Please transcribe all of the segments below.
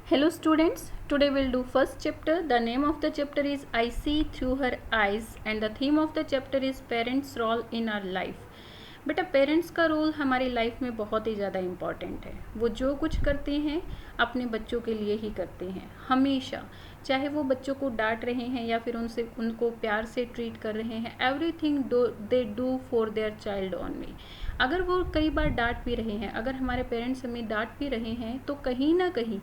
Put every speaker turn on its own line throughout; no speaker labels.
Hello students, today we'll do first chapter. The name of the chapter is I See Through Her Eyes and the theme of the chapter is Parents' Role in Our Life. बेटा parents का role हमारी life में बहुत ही ज़्यादा important है। वो जो कुछ करते हैं अपने बच्चों के लिए ही करते हैं हमेशा, चाहे वो बच्चों को डांट रहे हैं या फिर उनको प्यार से ट्रीट कर रहे हैं। Everything they do for their child only. अगर वो कई बार डांट भी रहे हैं, अगर हमारे पेरेंट्स हमें डांट भी रहे हैं तो कहीं ना कहीं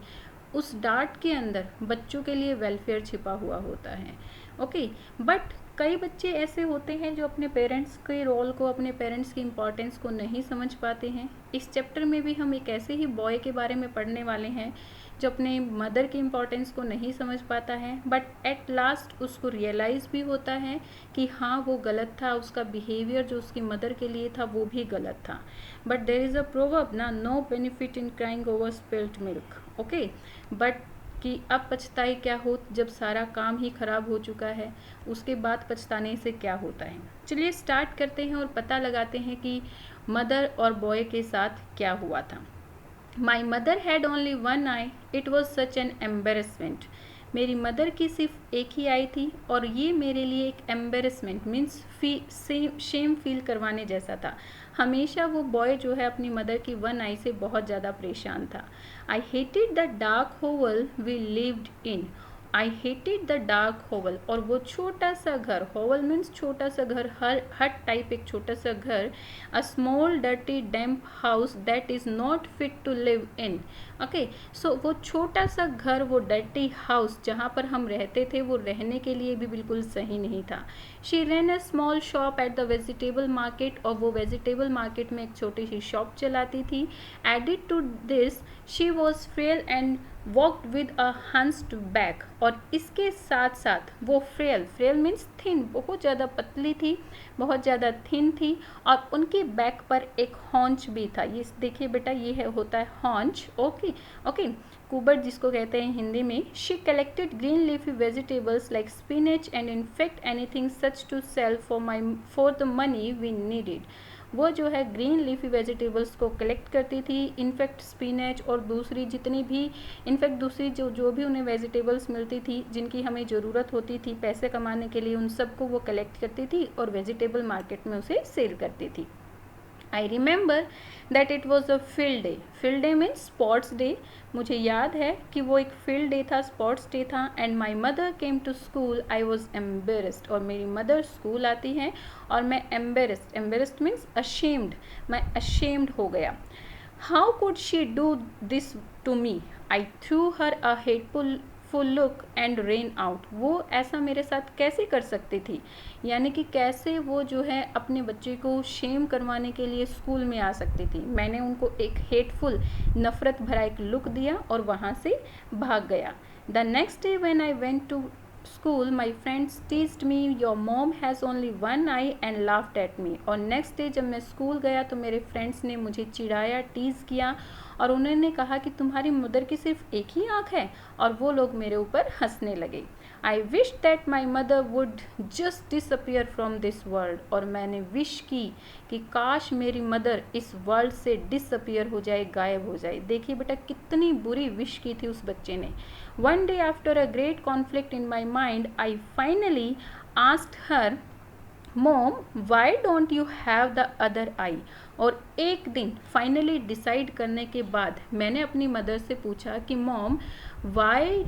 उस डांट के अंदर बच्चों के लिए वेलफेयर छिपा हुआ होता है। ओके, बट कई बच्चे ऐसे होते हैं जो अपने पेरेंट्स के रोल को, अपने पेरेंट्स की इम्पोर्टेंस को नहीं समझ पाते हैं। इस चैप्टर में भी हम एक ऐसे ही बॉय के बारे में पढ़ने वाले हैं जो अपने मदर की इम्पोर्टेंस को नहीं समझ पाता है, बट एट लास्ट उसको रियलाइज़ भी होता है कि हाँ वो गलत था, उसका बिहेवियर जो उसकी मदर के लिए था वो भी गलत था। But there is a proverb ना, no benefit in crying over spilled milk. Okay, but कि अब पछताए क्या हो जब सारा काम ही खराब हो चुका है, उसके बाद पछताने से क्या होता है। चलिए स्टार्ट करते हैं और पता लगाते हैं कि मदर और बॉय के साथ क्या हुआ था। My mother had only one I, it was such an embarrassment. मेरी मदर की सिर्फ एक ही आई थी और ये मेरे लिए एक एम्बेरसमेंट मीन्स शेम फील करवाने जैसा था। हमेशा वो बॉय जो है अपनी मदर की वन आई से बहुत ज़्यादा परेशान था। I hated the dark hovel we lived in. I hated the dark hovel, और वो छोटा सा घर, होवल मीन्स छोटा सा घर, हट टाइप एक छोटा सा घर, a small dirty damp house that is not fit to live in. Okay, so वो छोटा सा घर, वो डर्टी हाउस जहाँ पर हम रहते थे वो रहने के लिए भी बिल्कुल सही नहीं था। She rain a small shop at the vegetable market, और वो वेजिटेबल मार्केट में एक छोटी सी शॉप चलाती थी। Added to this she was frail and walked with a hunched back, और इसके साथ साथ वो फ्रेल मीन्स थिन, बहुत ज़्यादा पतली थी, बहुत ज़्यादा थिन थी, और उनके बैक पर एक हॉन्च भी था। ये देखिए बेटा, ये होता है हॉन्च। ओके ओके, कुबर जिसको कहते हैं हिंदी में। She collected green leafy vegetables like spinach and in fact anything such to sell for the money we needed. वो जो है ग्रीन लीफी वेजिटेबल्स को कलेक्ट करती थी, इनफैक्ट स्पिनच और दूसरी जितनी भी, इनफैक्ट दूसरी जो भी उन्हें वेजिटेबल्स मिलती थी जिनकी हमें ज़रूरत होती थी पैसे कमाने के लिए, उन सबको वो कलेक्ट करती थी और वेजिटेबल मार्केट में उसे सेल करती थी। I remember that it was a field day. Field day means sports day. मुझे याद है कि वो एक फील्ड डे था, स्पोर्ट्स डे था। And my mother came to school, I was embarrassed, और मेरी मदर स्कूल आती हैं और मैं एम्बेरस्ड मीन्स अशेम्ड, मैं अशेम्ड हो गया। How could she do this to me, I threw her a hateful look and ran out. वो ऐसा मेरे साथ कैसे कर सकती थी, यानी कि कैसे वो जो है अपने बच्चे को शेम करवाने के लिए स्कूल में आ सकती थी। मैंने उनको एक हेटफुल, नफ़रत भरा एक लुक दिया और वहाँ से भाग गया। The next day when I went to school my friends teased me your mom has only one eye and laughed at me. और नेक्स्ट डे जब मैं स्कूल गया तो मेरे फ्रेंड्स ने मुझे चिढ़ाया, टीज़ किया, और उन्होंने कहा कि तुम्हारी मदर की सिर्फ एक ही आँख है, और वो लोग मेरे ऊपर हंसने लगे। I wish that my mother would just disappear from this world, और मैंने विश की कि काश मेरी मदर इस वर्ल्ड से डिसअपियर हो जाए, गायब हो जाए। देखिए बेटा कितनी बुरी विश की थी उस बच्चे ने। One day after a great conflict in my mind I finally asked her, mom why don't you have the other I. और एक दिन फाइनली डिसाइड करने के बाद मैंने अपनी मदर से पूछा कि mom why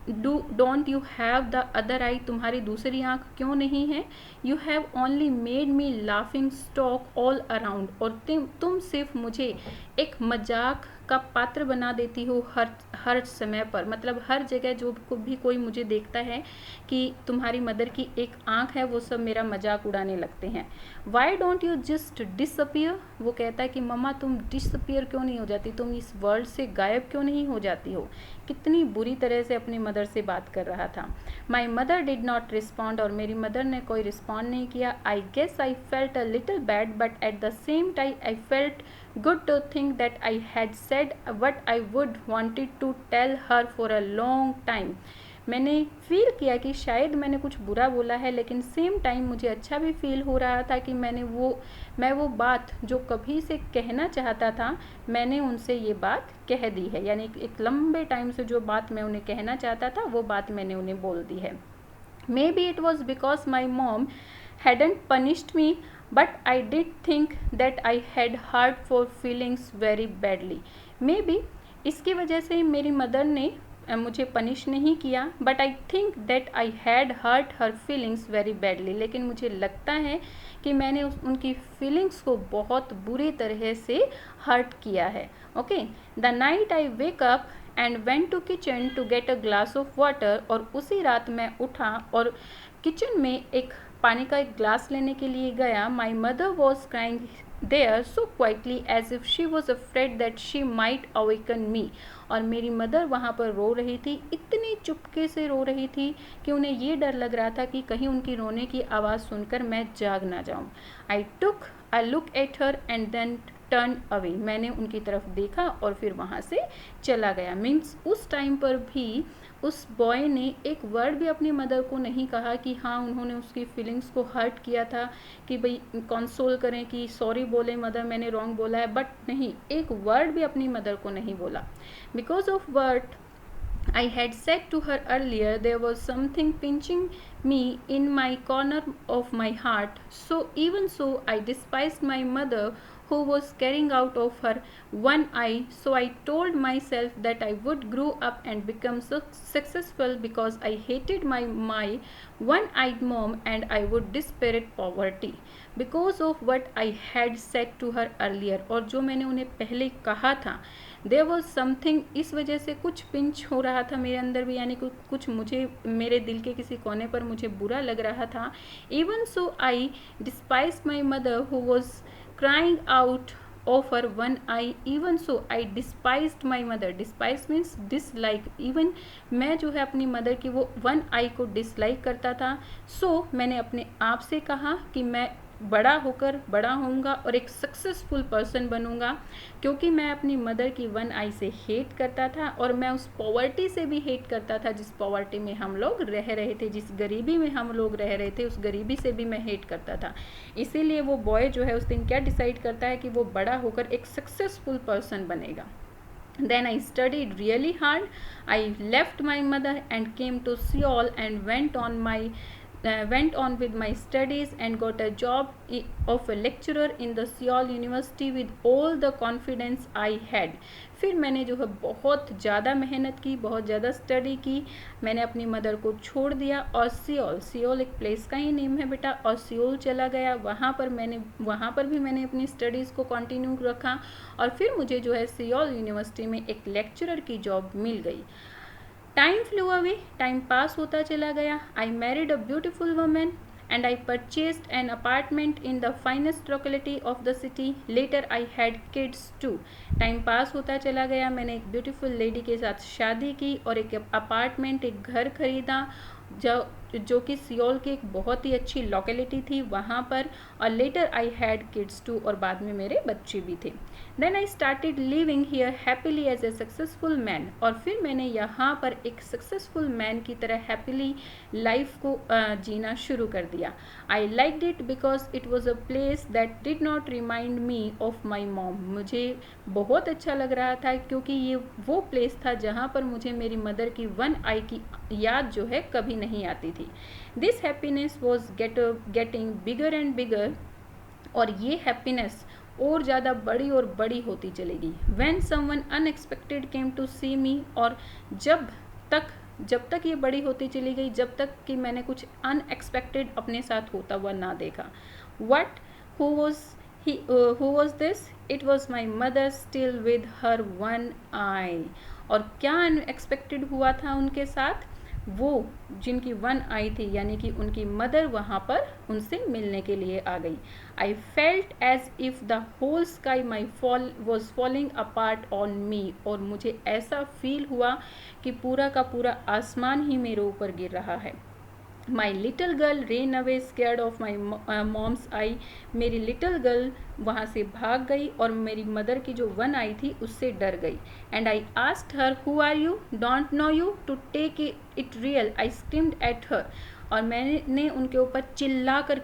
don't you have the other I, तुम्हारी दूसरी आँख क्यों नहीं है। You have only made me laughing stock all around, और तुम सिर्फ मुझे एक मजाक का पात्र बना देती हो हर समय पर, मतलब हर जगह जो भी कोई मुझे देखता है कि तुम्हारी मदर की एक आँख है, वो सब मेरा मजाक उड़ाने लगते हैं। Why don't you just disappear, वो कहता है कि मम्मा तुम डिसअपियर क्यों नहीं हो जाती, तुम इस वर्ल्ड से गायब क्यों नहीं हो जाती हो। कितनी बुरी तरह से अपनी मदर से बात कर रहा था। My mother did not respond, और मेरी मदर ने कोई रिस्पॉन्ड नहीं किया। I guess I felt a little bad but at the same time I felt good to think that I had said what I would wanted to tell her for a long time. मैंने feel किया कि शायद मैंने कुछ बुरा बोला है, लेकिन सेम टाइम मुझे अच्छा भी फील हो रहा था कि मैं वो बात जो कभी से कहना चाहता था, मैंने उनसे ये बात कह दी है। यानी एक लंबे टाइम से जो बात मैं उन्हें कहना चाहता था, वो बात मैंने उन्हें बोल दी है। Maybe it was because my mom hadn't punished me, but I did think that I had hurt for feelings very badly. Maybe इसकी वजह से मेरी मदर ने मुझे पनिश नहीं किया, but I think that I had hurt her feelings very badly. लेकिन मुझे लगता है कि मैंने उनकी फीलिंग्स को बहुत बुरी तरह से हर्ट किया है। Okay, the night I wake up and went to kitchen to get a glass of water. और उसी रात मैं उठा और किचन में एक पानी का एक ग्लास लेने के लिए गया। My mother was crying there so quietly as if she was afraid that she might awaken me. और मेरी मदर वहाँ पर रो रही थी, इतनी चुपके से रो रही थी कि उन्हें ये डर लग रहा था कि कहीं उनकी रोने की आवाज़ सुनकर मैं जाग ना जाऊँ। I took a look at her and then turn away. मैंने उनकी तरफ देखा और फिर वहाँ से चला गया। मीन्स उस टाइम पर भी उस बॉय ने एक वर्ड भी अपनी मदर को नहीं कहा कि हाँ उन्होंने उसकी फीलिंग्स को हर्ट किया था, कि भाई कंसोल करें, कि सॉरी बोले मदर मैंने रॉन्ग बोला है, बट नहीं, एक वर्ड भी अपनी मदर को नहीं बोला। Because of word I had said to her earlier, there was something pinching me in my corner of my heart. So even so, I despised my mother who was carrying out of her one eye. So I told myself that I would grow up and become so successful because I hated my one-eyed mom and I would despair poverty because of what I had said to her earlier. और जो मैंने उन्हें पहले कहा था, there was something, इस वजह से कुछ पिंच हो रहा था मेरे अंदर भी, यानी कुछ मुझे मेरे दिल के किसी कोने पर मुझे बुरा लग रहा था। Even so I despise my mother who was crying out of her one I. Even so I डिस्पाइज्ड my mother. Despise means dislike. Even मैं जो है अपनी मदर की वो वन आई को डिसलाइक करता था। सो मैंने अपने आप से कहा कि मैं बड़ा होकर बड़ा होऊंगा और एक सक्सेसफुल पर्सन बनूंगा, क्योंकि मैं अपनी मदर की वन आई से हेट करता था और मैं उस पॉवर्टी से भी हेट करता था जिस पॉवर्टी में हम लोग रह रहे थे, जिस गरीबी में हम लोग रह रहे थे, उस गरीबी से भी मैं हेट करता था। इसीलिए वो बॉय जो है उस दिन क्या डिसाइड करता है कि वो बड़ा होकर एक सक्सेसफुल पर्सन बनेगा। Then I studied really hard. I left my mother and came to Seoul and went on with my studies and got a job of a lecturer in the Seoul University with all the confidence I had. फिर मैंने जो है बहुत ज़्यादा मेहनत की, बहुत ज़्यादा स्टडी की। मैंने अपनी मदर को छोड़ दिया और सियोल एक प्लेस का ही नेम है बेटा, और सियोल चला गया। वहाँ पर भी मैंने अपनी स्टडीज़ को कंटिन्यू रखा और फिर मुझे जो है सियोल यूनिवर्सिटी में एक लेक्चरर की जॉब मिल गई। Time flu away, time pass होता चला गया। I married a beautiful woman and I purchased an apartment in the finest locality of the city. Later I had kids too. Time pass होता चला गया, मैंने एक ब्यूटीफुल लेडी के साथ शादी की और एक अपार्टमेंट, एक घर खरीदा जो कि सियोल की एक बहुत ही अच्छी लोकेलिटी थी वहाँ पर। और later I had kids too, और बाद में मेरे बच्चे भी थे। Then I started living here happily as a successful man, और फिर मैंने यहाँ पर एक सक्सेसफुल मैन की तरह हैप्पीली लाइफ को जीना शुरू कर दिया। I liked it because it was a place that did not remind me of my mom. मुझे बहुत अच्छा लग रहा था क्योंकि ये वो प्लेस था जहाँ पर मुझे मेरी मदर की वन आई की याद जो है कभी नहीं आती थी। This happiness was getting bigger and bigger, और ये हैप्पीनेस और ज़्यादा बड़ी और बड़ी होती चलेगी। When someone unexpected came to see me, और जब तक ये बड़ी होती चली गई, जब तक कि मैंने कुछ अनएक्सपेक्टेड अपने साथ होता हुआ ना देखा। Who was this? It was my mother still with her one eye. और क्या अनएक्सपेक्टेड हुआ था उनके साथ? वो जिनकी वन आई थी, यानी कि उनकी मदर वहाँ पर उनसे मिलने के लिए आ गई। I felt as if the whole sky my was falling apart on me, और मुझे ऐसा फील हुआ कि पूरा का पूरा आसमान ही मेरे ऊपर गिर रहा है। My little girl ran away scared of my mom's eye, मेरी लिटिल गर्ल वहाँ से भाग गई और मेरी मदर की जो वन आई थी उससे डर गई. And I asked her who are you, don't know you, to take it real, I screamed at her. और मैंने उनके ऊपर चिल्ला कर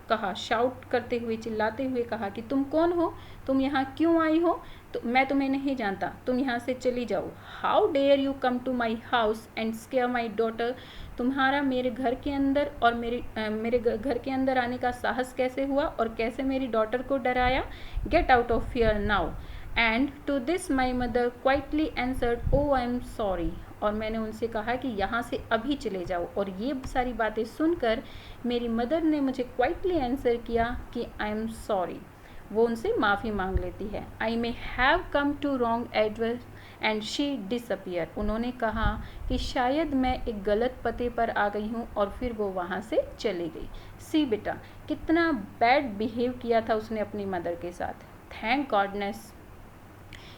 कहा, शाउट करते हुए, चिल्लाते हुए कहा कि तुम कौन हो, तुम यहाँ क्यों आई हो, तो मैं तुम्हें नहीं जानता, तुम यहाँ से चली जाओ. How dare you come to my house and scare my daughter, तुम्हारा मेरे घर के अंदर और मेरे घर के अंदर आने का साहस कैसे हुआ और कैसे मेरी डॉटर को डराया. Get out of here now. And to this my mother quietly answered, oh I am sorry. और मैंने उनसे कहा कि यहाँ से अभी चले जाओ. और ये सारी बातें सुनकर मेरी मदर ने मुझे क्वाइटली आंसर किया कि आई एम सॉरी. वो उनसे माफ़ी मांग लेती है. I may have come to wrong address and she disappear. उन्होंने कहा कि शायद मैं एक गलत पते पर आ गई हूँ और फिर वो वहाँ से चली गई. सी बेटा, कितना बैड बिहेव किया था उसने अपनी मदर के साथ. Thank goodness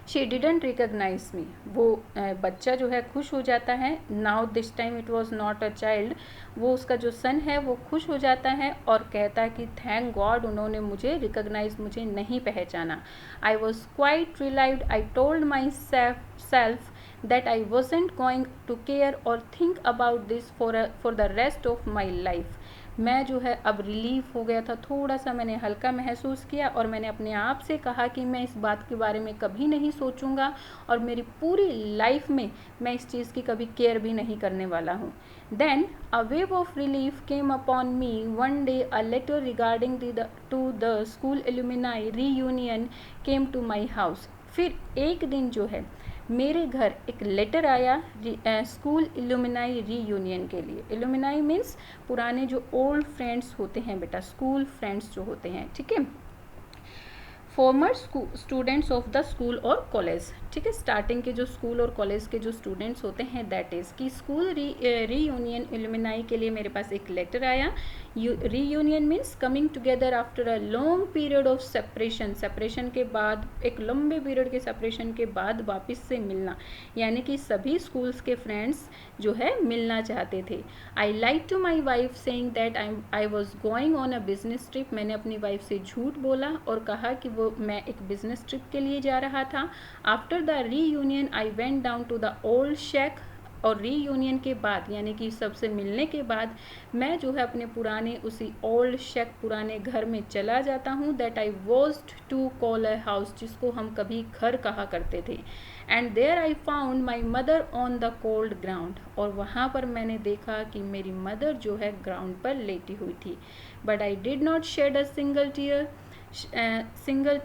she didn't recognise me. वो बच्चा जो है खुश हो जाता है. Now this time it was not a child. वो उसका जो सन है वो खुश हो जाता है और कहता है कि थैंक गॉड उन्होंने मुझे रिकग्नाइज, मुझे नहीं पहचाना. I was quite relieved. I told myself that I wasn't going to care or think about this for the rest of my life. मैं जो है अब रिलीफ हो गया था, थोड़ा सा मैंने हल्का महसूस किया और मैंने अपने आप से कहा कि मैं इस बात के बारे में कभी नहीं सोचूंगा और मेरी पूरी लाइफ में मैं इस चीज़ की कभी केयर भी नहीं करने वाला हूँ. Then a wave of relief came upon me. One day a letter regarding to the school alumni reunion came to my house. फिर एक दिन जो है मेरे घर एक लेटर आया स्कूल एलुमनाई रीयूनियन के लिए. एलुमनाई मीन्स पुराने जो ओल्ड फ्रेंड्स होते हैं बेटा, स्कूल फ्रेंड्स जो होते हैं, ठीक है, farmer students of the school और कॉलेज. ठीक है, स्टार्टिंग के जो स्कूल और कॉलेज के जो स्टूडेंट्स होते हैं, दैट इज़ कि स्कूल रीयूनियन एलुमनाई के लिए मेरे पास एक लेटर आया. Reunion means coming together after a long period of separation. Separation के बाद, एक लंबे पीरियड के सेपरेशन के बाद वापस से मिलना, यानी कि सभी स्कूल्स के फ्रेंड्स जो है मिलना चाहते थे. I like to my wife saying that I was going on a business trip. मैंने अपनी वाइफ से झूठ बोला और कहा कि वो मैं एक बिजनेस ट्रिप के लिए जा रहा था. After the reunion I went down to the old shack. और रीयूनियन के बाद, यानी कि सबसे मिलने के बाद, मैं जो है अपने पुराने उसी ओल्ड शेक, पुराने घर में चला जाता हूँ. That I was to call a house, जिसको हम कभी घर कहा करते थे. And there I found my mother on the cold ground. और वहाँ पर मैंने देखा कि मेरी मदर जो है ग्राउंड पर लेटी हुई थी. But I did not shed a single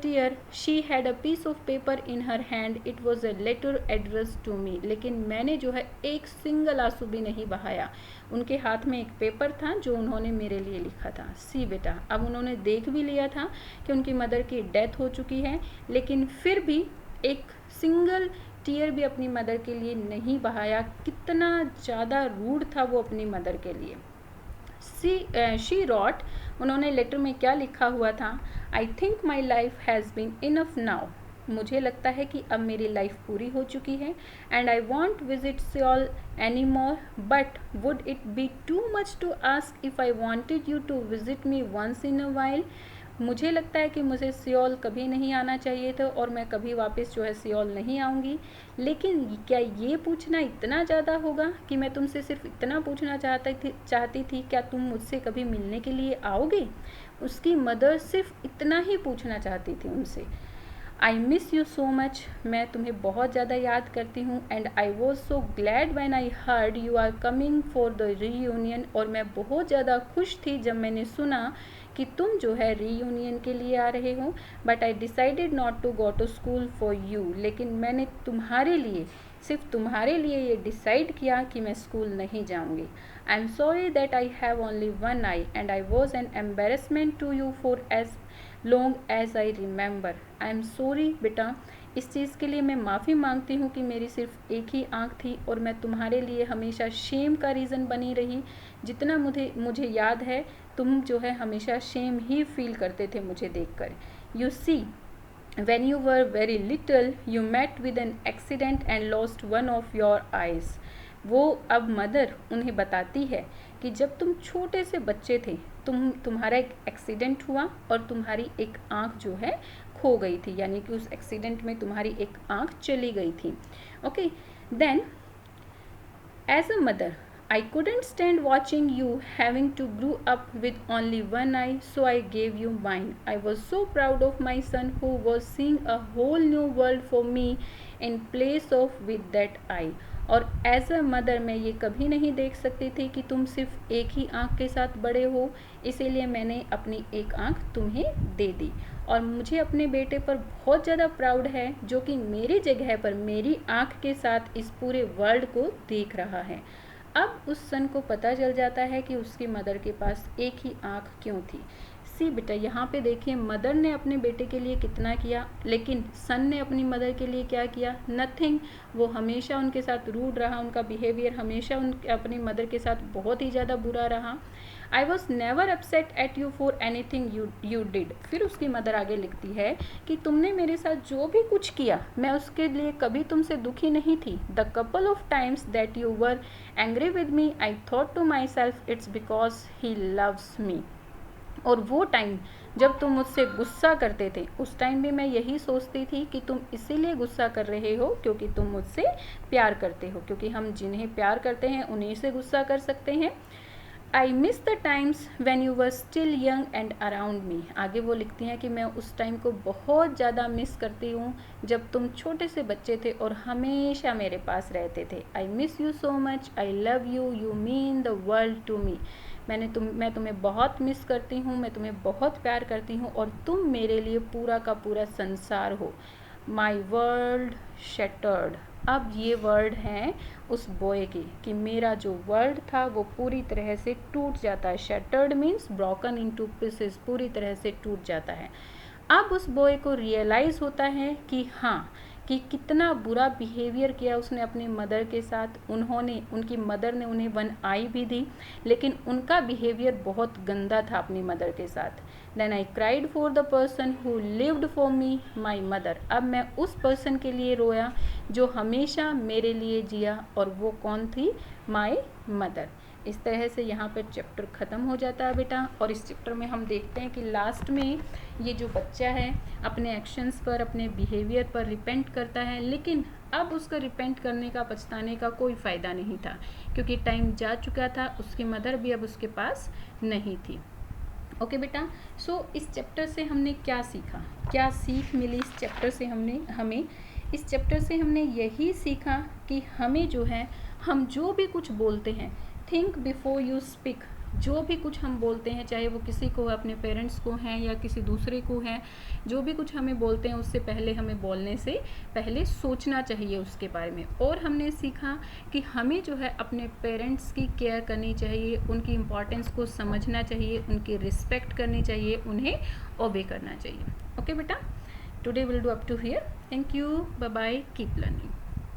tear. She had a piece of paper in her hand. It was a letter address to me. लेकिन मैंने जो है एक सिंगल आंसू भी नहीं बहाया. उनके हाथ में एक पेपर था जो उन्होंने मेरे लिए लिखा था. सी बेटा, अब उन्होंने देख भी लिया था कि उनकी मदर की डेथ हो चुकी है, लेकिन फिर भी एक सिंगल टीयर भी अपनी मदर के लिए नहीं बहाया. कितना ज़्यादा रूड था वो अपनी मदर के लिए. शी रॉट, उन्होंने लेटर में क्या लिखा हुआ था, I think my life has been enough now. मुझे लगता है कि अब मेरी लाइफ पूरी हो चुकी है. And I won't visit Seoul any more. But would it be too much to ask if I wanted you to visit me once in a while. मुझे लगता है कि मुझे सियोल कभी नहीं आना चाहिए था और मैं कभी वापस जो है सियोल नहीं आऊँगी. लेकिन क्या ये पूछना इतना ज़्यादा होगा कि मैं तुमसे सिर्फ इतना पूछना चाहती थी, क्या तुम मुझसे कभी मिलने के लिए आओगे. उसकी मदर सिर्फ इतना ही पूछना चाहती थी उनसे. I miss you so much. मैं तुम्हें बहुत ज़्यादा याद करती हूँ. And I was so glad when I heard you are coming for the reunion. और मैं बहुत ज़्यादा खुश थी जब मैंने सुना कि तुम जो है रीयूनियन के लिए आ रहे हो. But I decided not to go to school for you. लेकिन मैंने तुम्हारे लिए, सिर्फ तुम्हारे लिए ये डिसाइड किया कि मैं स्कूल नहीं जाऊंगी. I am sorry that I have only one eye and I was an embarrassment to you for as long as I remember. I am sorry बेटा, इस चीज़ के लिए मैं माफ़ी मांगती हूँ कि मेरी सिर्फ एक ही आँख थी और मैं तुम्हारे लिए हमेशा शेम का रीज़न बनी रही. जितना मुझे याद है, तुम जो है हमेशा शेम ही फील करते थे मुझे देखकर. You see, when you were very little you met with an accident and lost one of your eyes. वो अब मदर उन्हें बताती है कि जब तुम छोटे से बच्चे थे तुम्हारा एक एक्सीडेंट हुआ और तुम्हारी एक आँख जो है खो गई थी, यानी कि उस एक्सीडेंट में तुम्हारी एक आँख चली गई थी. Okay, then as a mother I couldn't stand watching you having to grow up with only one eye, so I gave you mine. I was so proud of my son who was seeing a whole new world for me in place of with that eye. और as a mother मैं ये कभी नहीं देख सकती थी कि तुम सिर्फ एक ही आँख के साथ बड़े हो, इसीलिए मैंने अपनी एक आँख तुम्हें दे दी. और मुझे अपने बेटे पर बहुत ज़्यादा प्राउड है जो कि मेरी जगह पर मेरी आँख के साथ इस पूरे वर्ल्ड को देख रहा है. अब उस सन को पता चल जाता है कि उसकी मदर के पास एक ही आँख क्यों थी. सी बेटा, यहाँ पे देखिए मदर ने अपने बेटे के लिए कितना किया, लेकिन सन ने अपनी मदर के लिए क्या किया? नथिंग. वो हमेशा उनके साथ रूड रहा, उनका बिहेवियर हमेशा अपनी मदर के साथ बहुत ही ज़्यादा बुरा रहा. I was never upset at you for anything you did. फिर उसकी मदर आगे लिखती है कि तुमने मेरे साथ जो भी कुछ किया मैं उसके लिए कभी तुमसे दुखी नहीं थी. The couple of times that you were angry with me I thought to myself it's because he loves me. और वो टाइम जब तुम मुझसे गुस्सा करते थे उस टाइम भी मैं यही सोचती थी कि तुम इसीलिए गुस्सा कर रहे हो क्योंकि तुम मुझसे प्यार करते हो, क्योंकि हम जिन्हें प्यार करते हैं उन्हीं से गुस्सा कर सकते हैं. I miss the times when you were still young and around me. आगे वो लिखती हैं कि मैं उस टाइम को बहुत ज़्यादा मिस करती हूँ जब तुम छोटे से बच्चे थे और हमेशा मेरे पास रहते थे. I miss you so much, I love you, you mean the world to me. मैं तुम्हें बहुत मिस करती हूँ, मैं तुम्हें बहुत प्यार करती हूँ और तुम मेरे लिए पूरा का पूरा संसार हो. My world shattered. अब ये वर्ड हैं उस बॉय के कि मेरा जो वर्ल्ड था वो पूरी तरह से टूट जाता है. Shattered means broken into pieces, पूरी तरह से टूट जाता है. अब उस बॉय को रियलाइज़ होता है कि हाँ, कि कितना बुरा बिहेवियर किया उसने अपनी मदर के साथ. उनकी मदर ने उन्हें वन आई भी दी, लेकिन उनका बिहेवियर बहुत गंदा था अपनी मदर के साथ. Then I cried for the person who lived for me, my mother. अब मैं उस पर्सन के लिए रोया जो हमेशा मेरे लिए जिया, और वो कौन थी? My mother. इस तरह से यहाँ पर चैप्टर ख़त्म हो जाता है बेटा. और इस चैप्टर में हम देखते हैं कि लास्ट में ये जो बच्चा है अपने एक्शंस पर, अपने बिहेवियर पर रिपेंट करता है, लेकिन अब उसका रिपेंट करने का, पछताने का कोई फ़ायदा नहीं था क्योंकि टाइम जा चुका था. उसकी मदर भी अब उसके पास नहीं थी. ओके बेटा, सो इस चैप्टर से हमने क्या सीखा, क्या सीख मिली इस चैप्टर से? हमें इस चैप्टर से हमने यही सीखा कि हमें जो है, हम जो भी कुछ बोलते हैं, थिंक बिफोर यू स्पीक. जो भी कुछ हम बोलते हैं, चाहे वो किसी को, अपने पेरेंट्स को हैं या किसी दूसरे को हैं, जो भी कुछ हमें बोलते हैं उससे पहले हमें बोलने से पहले सोचना चाहिए उसके बारे में. और हमने सीखा कि हमें जो है अपने पेरेंट्स की केयर करनी चाहिए, उनकी इम्पोर्टेंस को समझना चाहिए, उनकी रिस्पेक्ट करनी चाहिए, उन्हें ओबे करना चाहिए. ओके बेटा, today will do up to here. Thank you, bye bye, keep learning.